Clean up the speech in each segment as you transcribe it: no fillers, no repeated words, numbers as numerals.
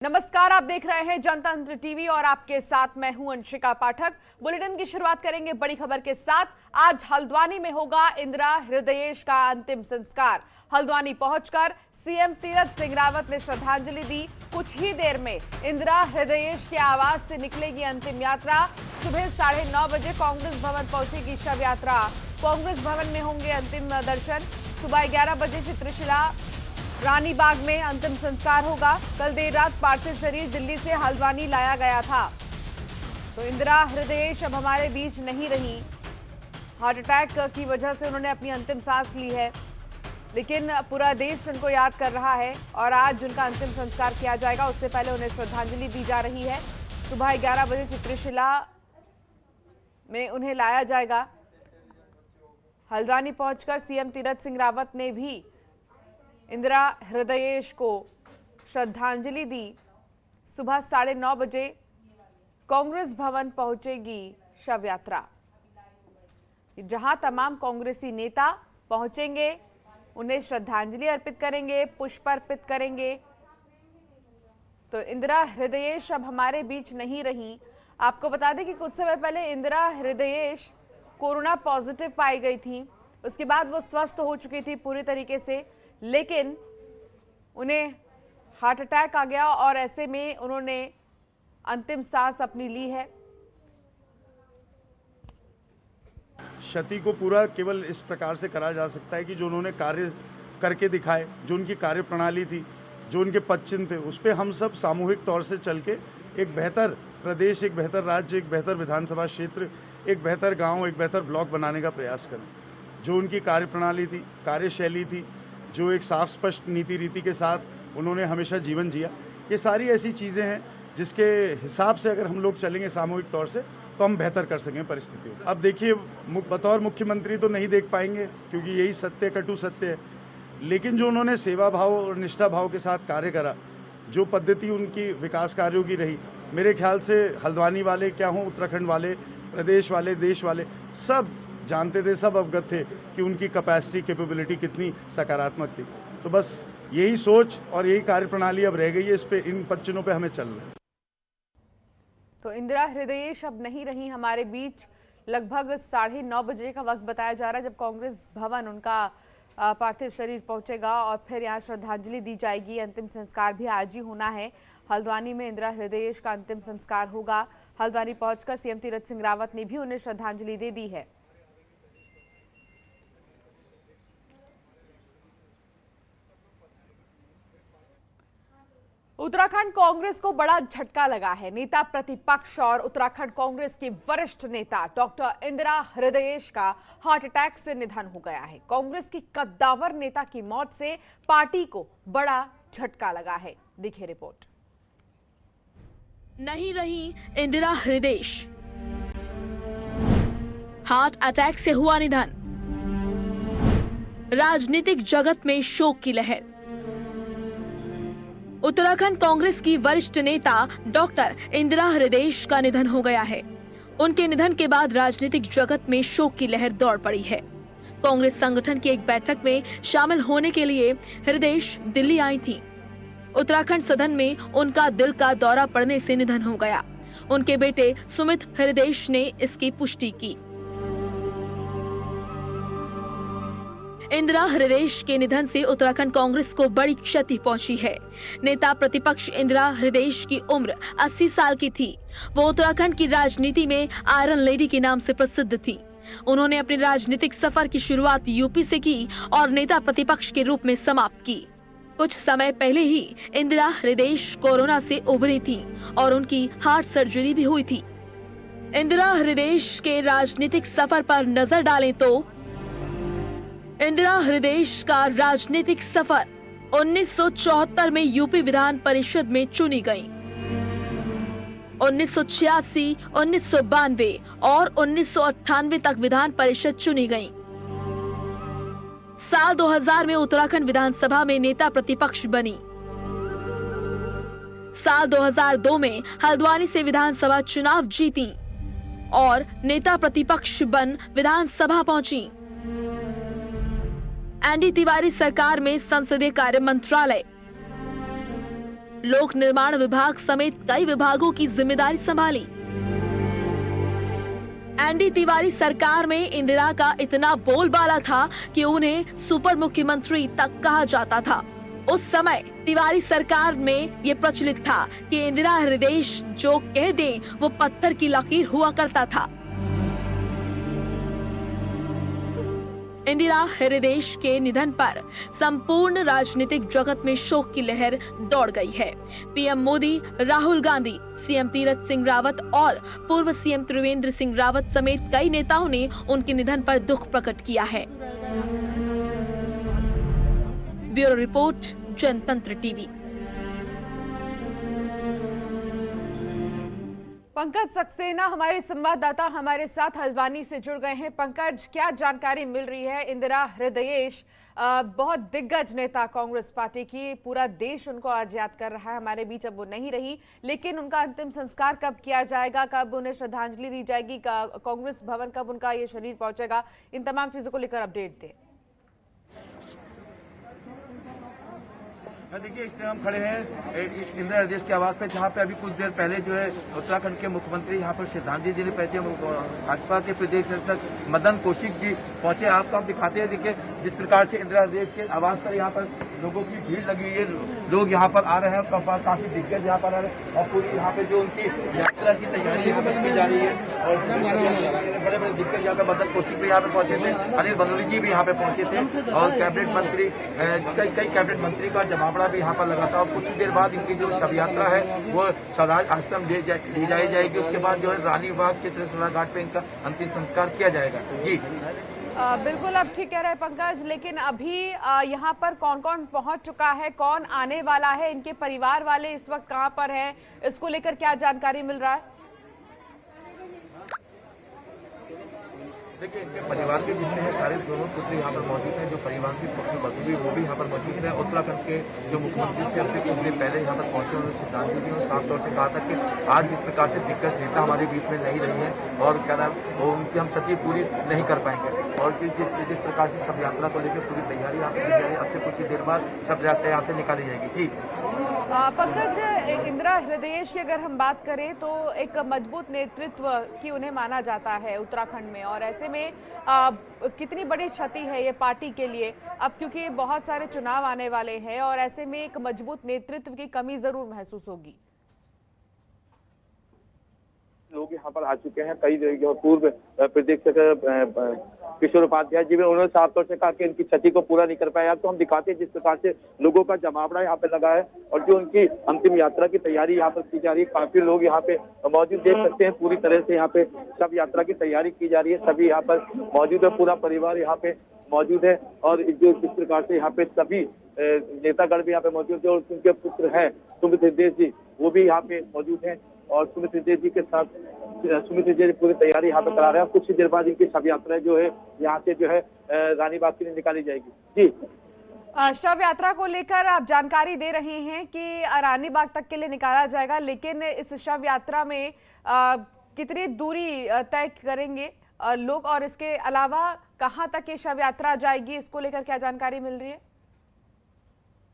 नमस्कार, आप देख रहे हैं जनतंत्र टीवी और आपके साथ मैं हूं अंशिका पाठक। बुलेटिन की शुरुआत करेंगे बड़ी खबर के साथ। आज हल्द्वानी में होगा इंदिरा हृदयेश का अंतिम संस्कार। हल्द्वानी पहुंचकर सीएम तीरथ सिंह रावत ने श्रद्धांजलि दी। कुछ ही देर में इंदिरा हृदयेश के आवास से निकलेगी अंतिम यात्रा। सुबह 9:30 बजे कांग्रेस भवन पहुंचेगी शव यात्रा। कांग्रेस भवन में होंगे अंतिम दर्शन। सुबह 11 बजे चित्रशिला रानी बाग में अंतिम संस्कार होगा। कल देर रात पार्थिव शरीर दिल्ली से हल्द्वानी लाया गया था। तो इंदिरा हृदयेश अब हमारे बीच नहीं रही। हार्ट अटैक की वजह से उन्होंने अपनी अंतिम सांस ली है, लेकिन पूरा देश उनको याद कर रहा है और आज उनका अंतिम संस्कार किया जाएगा। उससे पहले उन्हें श्रद्धांजलि दी जा रही है। सुबह 11 बजे चित्रशिला में उन्हें लाया जाएगा। हल्द्वानी पहुंचकर सीएम तीरथ सिंह रावत ने भी इंदिरा हृदयेश को श्रद्धांजलि दी। सुबह 9:30 बजे कांग्रेस भवन पहुंचेगी शव यात्रा, जहां तमाम कांग्रेसी नेता पहुंचेंगे, उन्हें श्रद्धांजलि अर्पित करेंगे, पुष्प अर्पित करेंगे। तो इंदिरा हृदयेश अब हमारे बीच नहीं रही। आपको बता दें कि कुछ समय पहले इंदिरा हृदयेश कोरोना पॉजिटिव पाई गई थी। उसके बाद वो स्वस्थ हो चुकी थी पूरी तरीके से, लेकिन उन्हें हार्ट अटैक आ गया और ऐसे में उन्होंने अंतिम सांस अपनी ली है। क्षति को पूरा केवल इस प्रकार से करा जा सकता है कि जो उन्होंने कार्य करके दिखाए, जो उनकी कार्य प्रणाली थी, जो उनके पदचिन्ह थे, उस पर हम सब सामूहिक तौर से चल के एक बेहतर प्रदेश, एक बेहतर राज्य, एक बेहतर विधानसभा क्षेत्र, एक बेहतर गांव, एक बेहतर ब्लॉक बनाने का प्रयास करें। जो उनकी कार्य प्रणाली थी, कार्यशैली थी, जो एक साफ स्पष्ट नीति रीति के साथ उन्होंने हमेशा जीवन जिया, ये सारी ऐसी चीज़ें हैं जिसके हिसाब से अगर हम लोग चलेंगे सामूहिक तौर से तो हम बेहतर कर सकें परिस्थितियों को। अब देखिए, बतौर मुख्यमंत्री तो नहीं देख पाएंगे क्योंकि यही सत्य, कटु सत्य है, लेकिन जो उन्होंने सेवा भाव और निष्ठा भाव के साथ कार्य करा, जो पद्धति उनकी विकास कार्यों की रही, मेरे ख्याल से हल्द्वानी वाले क्या हों, उत्तराखंड वाले, प्रदेश वाले, देश वाले सब जानते थे, सब अवगत थे कि उनकी कैपेसिटी, कैपेबिलिटी कितनी सकारात्मक थी। तो बस यही सोच और यही कार्यप्रणाली अब रह गई है। इस पे, इन पच्चीनों पे हमें चलना है। तो इंदिरा हृदयेश अब नहीं रही हमारे बीच। लगभग 9:30 बजे का वक्त बताया जा रहा है जब कांग्रेस भवन उनका पार्थिव शरीर पहुंचेगा और फिर यहाँ श्रद्धांजलि दी जाएगी। अंतिम संस्कार भी आज ही होना है। हल्द्वानी में इंदिरा हृदयेश का अंतिम संस्कार होगा। हल्द्वानी पहुंचकर सीएम तीरथ सिंह रावत ने भी उन्हें श्रद्धांजलि दे दी है। उत्तराखंड कांग्रेस को बड़ा झटका लगा है। नेता प्रतिपक्ष और उत्तराखंड कांग्रेस की वरिष्ठ नेता डॉक्टर इंदिरा हृदयेश का हार्ट अटैक से निधन हो गया है। कांग्रेस की कद्दावर नेता की मौत से पार्टी को बड़ा झटका लगा है। देखिए रिपोर्ट। नहीं रही इंदिरा हृदयेश, हार्ट अटैक से हुआ निधन। राजनीतिक जगत में शोक की लहर। उत्तराखंड कांग्रेस की वरिष्ठ नेता डॉक्टर इंदिरा हृदयेश का निधन हो गया है। उनके निधन के बाद राजनीतिक जगत में शोक की लहर दौड़ पड़ी है। कांग्रेस संगठन की एक बैठक में शामिल होने के लिए हृदयेश दिल्ली आई थी। उत्तराखंड सदन में उनका दिल का दौरा पड़ने से निधन हो गया। उनके बेटे सुमित हृदयेश ने इसकी पुष्टि की। इंदिरा हृदयेश के निधन से उत्तराखंड कांग्रेस को बड़ी क्षति पहुंची है। नेता प्रतिपक्ष इंदिरा हृदयेश की उम्र 80 साल की थी। वो उत्तराखंड की राजनीति में आयरन लेडी के नाम से प्रसिद्ध थी। उन्होंने अपने राजनीतिक सफर की शुरुआत यूपी से की और नेता प्रतिपक्ष के रूप में समाप्त की। कुछ समय पहले ही इंदिरा हृदयेश कोरोना से उभरी थी और उनकी हार्ट सर्जरी भी हुई थी। इंदिरा हृदयेश के राजनीतिक सफर पर नजर डालें तो इंदिरा हृदयेश का राजनीतिक सफर 1974 में यूपी विधान परिषद में चुनी गई। 1986, 1992 और 1998 तक विधान परिषद चुनी गई। साल 2000 में उत्तराखंड विधानसभा में नेता प्रतिपक्ष बनी। साल 2002 में हल्द्वानी से विधानसभा चुनाव जीती और नेता प्रतिपक्ष बन विधानसभा पहुंची। एनडी तिवारी सरकार में संसदीय कार्य मंत्रालय, लोक निर्माण विभाग समेत कई विभागों की जिम्मेदारी संभाली। एनडी तिवारी सरकार में इंदिरा का इतना बोलबाला था कि उन्हें सुपर मुख्यमंत्री तक कहा जाता था। उस समय तिवारी सरकार में ये प्रचलित था कि इंदिरा हृदय जो कह दें वो पत्थर की लकीर हुआ करता था। इंदिरा हृदय के निधन पर संपूर्ण राजनीतिक जगत में शोक की लहर दौड़ गई है। पीएम मोदी, राहुल गांधी, सीएम तीरथ सिंह रावत और पूर्व सीएम त्रिवेंद्र सिंह रावत समेत कई नेताओं ने उनके निधन पर दुख प्रकट किया है। ब्यूरो रिपोर्ट, जनतंत्र टीवी। पंकज सक्सेना हमारे संवाददाता हमारे साथ हल्द्वानी से जुड़ गए हैं। पंकज, क्या जानकारी मिल रही है? इंदिरा हृदयेश बहुत दिग्गज नेता कांग्रेस पार्टी की, पूरा देश उनको आज याद कर रहा है। हमारे बीच अब वो नहीं रही, लेकिन उनका अंतिम संस्कार कब किया जाएगा, कब उन्हें श्रद्धांजलि दी जाएगी, कांग्रेस भवन कब उनका ये शरीर पहुंचेगा, इन तमाम चीजों को लेकर अपडेट दें। देखिए, इस टाइम हम खड़े हैं इस इंदिरा हृदय के आवास पे, जहाँ पे अभी कुछ देर पहले जो है उत्तराखंड के मुख्यमंत्री यहाँ पर श्रद्धांजलि देने पहुंचे। भाजपा के प्रदेश अध्यक्ष मदन कौशिक जी पहुंचे। आपको आप दिखाते हैं, देखिए जिस प्रकार से इंदिरा हृदय के आवास पर यहाँ पर लोगों की भीड़ लगी हुई है, लोग यहाँ पर आ रहे हैं, काफी दिग्गज यहाँ पर आ रहे हैं और पूरी यहाँ पे जो उनकी यात्रा की तैयारी यहाँ पर की जा रही है और बड़े बड़े दिग्गज यहाँ पे मदन कौशिक भी यहाँ पे पहुंचे थे, अनिल बलूनी जी भी यहाँ पे पहुंचे थे और कैबिनेट मंत्री कई कैबिनेट मंत्री का जमावड़ा भी यहाँ पर लगा था। और कुछ ही देर बाद इनकी जो शव यात्रा है वो स्वराज आश्रम ले जाएगी। उसके बाद जो है रानी बाग चित्रशला घाट पे इनका अंतिम संस्कार किया जाएगा। जी बिल्कुल, अब ठीक कह रहे हैं पंकज, लेकिन अभी यहाँ पर कौन कौन पहुंच चुका है, कौन आने वाला है, इनके परिवार वाले इस वक्त कहाँ पर हैं, इसको लेकर क्या जानकारी मिल रहा है? देखिए, इनके परिवार के जितने हैं सारे दोनों पुत्र यहाँ पर मौजूद हैं। जो परिवार की पुत्र बधू वो भी यहाँ पर मौजूद है। उत्तराखंड के जो मुख्यमंत्री थे उससे कुछ दिन पहले यहाँ पर पहुंचे, उन्होंने श्रद्धांजलि दी और साफ तौर से कहा था कि आज जिस प्रकार से दिग्गज नेता हमारे बीच में नहीं रही है और क्या नाम उनकी हम क्षति पूरी नहीं कर पाएंगे और जिस प्रकार से शव यात्रा को लेकर पूरी तैयारी यहाँ पर की जा रही है। अब से कुछ ही देर बाद शव यात्रा यहाँ से निकाली जाएगी। जी पंकज, इंदिरा हृदय की अगर हम बात करें तो एक मजबूत नेतृत्व की उन्हें माना जाता है उत्तराखंड में, और ऐसे में कितनी बड़ी क्षति है ये पार्टी के लिए अब, क्योंकि बहुत सारे चुनाव आने वाले हैं और ऐसे में एक मजबूत नेतृत्व की कमी जरूर महसूस होगी। लोग यहाँ पर आ चुके हैं, कई पूर्व प्रदेश किशोर उपाध्याय जी, उन्होंने साफ तौर से कहा कि इनकी क्षति को पूरा नहीं कर पाया। तो हम दिखाते हैं जिस प्रकार से लोगों का जमावड़ा यहाँ पे लगा है और जो उनकी अंतिम यात्रा की तैयारी यहाँ पर की जा रही है। काफी लोग यहाँ पे मौजूद, देख सकते हैं पूरी तरह से यहाँ पे सब यात्रा की तैयारी की जा रही है। सभी यहाँ पर मौजूद है, पूरा परिवार यहाँ पे मौजूद है और जो जिस प्रकार से यहाँ पे सभी नेतागण भी यहाँ पे मौजूद है और उनके पुत्र हैं सुमित हृदय जी, वो भी यहाँ पे मौजूद हैं और सुमित हृदय जी के साथ सुमित हृदय पूरी तैयारी यहाँ पे करा रहे हैं। कुछ ही देर बाद इनकी शव यात्रा जो है यहाँ से जो है रानीबाग के लिए निकाली जाएगी। जी, शव यात्रा को लेकर आप जानकारी दे रहे हैं कि रानीबाग तक के लिए निकाला जाएगा, लेकिन इस शव यात्रा में कितनी दूरी तय करेंगे लोग और इसके अलावा कहां तक ये शव यात्रा जाएगी, इसको लेकर क्या जानकारी मिल रही है?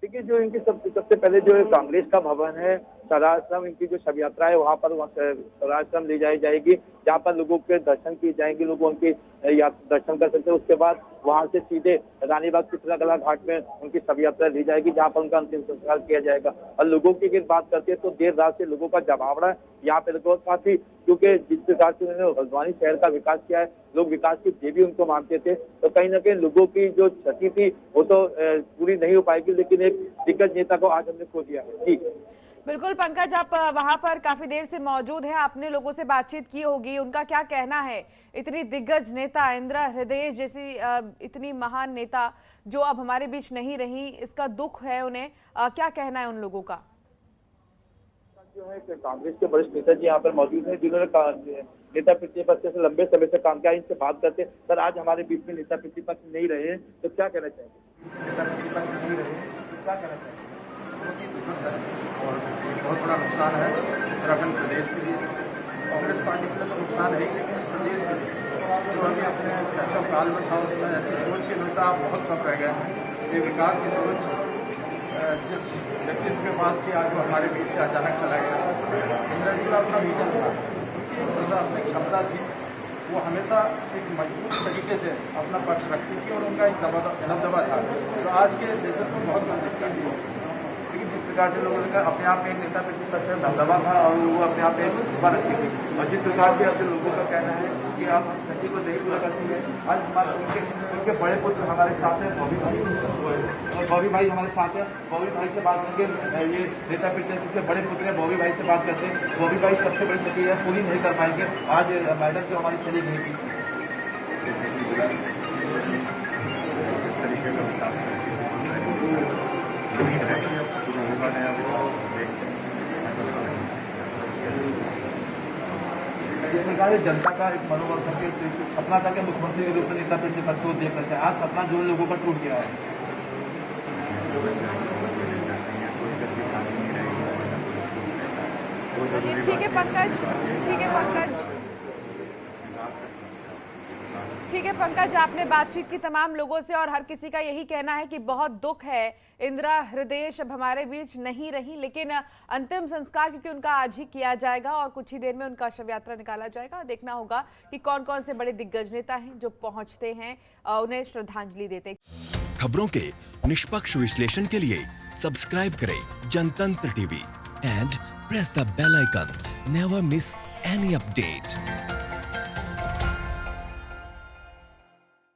देखिए, जो इनकी सबसे पहले जो कांग्रेस का भवन है सराश्रम, इनकी जो शव यात्रा है वहाँ पर सराश्रम ले जाई जाएगी, जहाँ पर लोगों के दर्शन किए जाएंगे, लोग उनके दर्शन कर सकते हैं। उसके बाद वहाँ से सीधे रानीबाग चित्रकला घाट में उनकी शव यात्रा ली जाएगी, जहाँ पर उनका अंतिम संस्कार किया जाएगा। और लोगों की अगर बात करते हैं तो देर रात से लोगों का जमावड़ा यहाँ पे लोगों काफी, क्योंकि जिस प्रकार से उन्होंने हल्द्वानी शहर का विकास किया है, लोग विकास की देवी उनको मानते थे, तो कहीं ना कहीं लोगों की जो क्षति थी वो तो पूरी नहीं हो पाएगी, लेकिन एक दिग्गज नेता को आज हमने खो दिया है। जी बिल्कुल पंकज, आप वहां पर काफी देर से मौजूद हैं, आपने लोगों से बातचीत की होगी, उनका क्या कहना है? इतनी दिग्गज नेता इंदिरा हृदय जैसी इतनी महान नेता जो अब हमारे बीच नहीं रही, इसका दुख है उन्हें, क्या कहना है उन लोगों का? जो है कांग्रेस के वरिष्ठ नेता जी यहाँ पर मौजूद हैं, जिन्होंने नेता प्रतिपक्ष से लंबे समय से काम किया। इनसे बात करते हैं, सर आज हमारे बीच में नेता प्रतिपक्ष नहीं रहे हैं, तो क्या कहना चाहेंगे? नेता प्रतिपक्ष नहीं रहे तो क्या कहना चाहेंगे? और बहुत बड़ा नुकसान है उत्तराखंड प्रदेश के लिए, कांग्रेस पार्टी के लिए तो नुकसान है, लेकिन इस प्रदेश के लिए जो हमें अपने शासन काल में था उसमें ऐसी सोच के नेता बहुत कम रह गए हैं। ये विकास की सोच जिस व्यक्तित्व के पास थी आज वो हमारे बीच से अचानक चला गया। इंदिरा जी का अपना विजन था, प्रशासनिक क्षमता थी, वो हमेशा एक मजबूत तरीके से अपना पक्ष रखती थी और उनका एक दबदबा था जो आज के नेतृत्व को बहुत मदद की थी। लेकिन जिस प्रकार से लोगों ने अपने आप में एक नेता प्रतिपक्ष दबदबा था और वो अपने आप में एक प्रतिभा रखी थी और जिस प्रकार से अब लोगों का कहना है कि आप छठी को नहीं पूरा करती है। आज हमारे उनके बड़े पुत्र हमारे साथ हैं, बॉबी भाई, और बॉबी भाई हमारे साथ है। बॉबी भाई से बात करके ये नेता प्रतिपक्ष के बड़े पुत्र हैं, बॉबी भाई से बात करते हैं। बॉबी भाई सबसे बड़ी छठी है, पूरी नहीं कर पाएंगे। आज मैडम जो हमारी चली गई थी जिस प्रकार से जनता का एक मनोबल करके सपना था कि मुख्यमंत्री के रूप में नेता प्रतिपक्ष को देख करते हैं, आज सपना जो लोगों का टूट गया है। चलिए ठीक है पंकज, ठीक है पंकज, ठीक है पंकज, आपने बातचीत की तमाम लोगों से और हर किसी का यही कहना है कि बहुत दुख है, इंदिरा हृदयेश अब हमारे बीच नहीं रही, लेकिन अंतिम संस्कार क्योंकि उनका आज ही किया जाएगा और कुछ ही देर में उनका शव यात्रा निकाला जाएगा। देखना होगा कि कौन कौन से बड़े दिग्गज नेता हैं जो पहुंचते हैं उन्हें श्रद्धांजलि देते। खबरों के निष्पक्ष विश्लेषण के लिए सब्सक्राइब करें Jantantra TV and press the bell icon. Never miss any update.